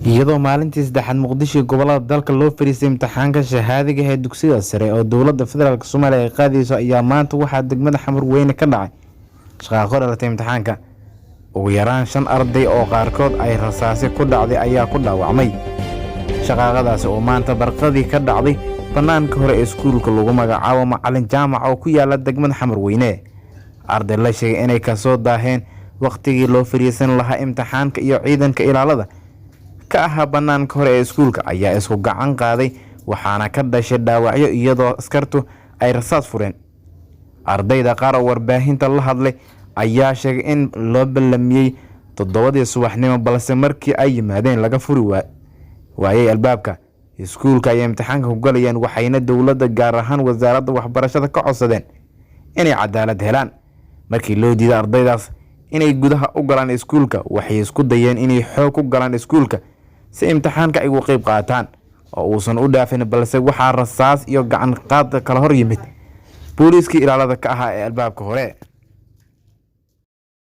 iyadoo maalintii saddexaad Muqdisho gobolada dalka loo fariisay imtixaanka shahaadiga ee dugsiga sare oo dowladda federaalka Soomaaliya ay qaadayso ayaa maanta waxaa degmada Xamarweyne ka dhacay shaqo dhalatay imtixaanka ugu yaraan 5 arday oo qaarkood ay rasaasi ku dhacday ayaa ku dhaawacmay shaqadaas oo maanta barqadii ka dhacday banaanka hore ee iskuulka lagu magacaabo macallin jaamac oo ku yaala degmada Xamarweyne arday la sheegay inay ka soo daaheen waqtigii loo fariisan lahaa imtixaanka iyo ciidanka ilaalada ka aha banaanka hore ee iskuulka ayaa isku gacan qaaday waxaana ka dhashay dhaawacyo iyadoo askartu ay rasaas fureen ardayda qaar oo warbaahinta la hadlay ayaa sheegay in loo ballamiyay 7 subaxnimo balse markii ay yimaadeen laga furi waayay albaabka iskuulka ay imtixaanka ku galayeen waxayna dowladda gaar ahaan wasaaradda waxbarashada ka codsadeen inay cadaalad helaan markii loo diiday ardaydaas inay gudaha u galaan iskuulka waxay isku dayeen inay xoog ku galaan iskuulka si imtixaanka ay uga qayb qaataan oo uusan u dhaafin balse waxaa rasaas iyo gacan qaad kala hor yimid booliiskii ilaalada ka ahaa ee albaabka hore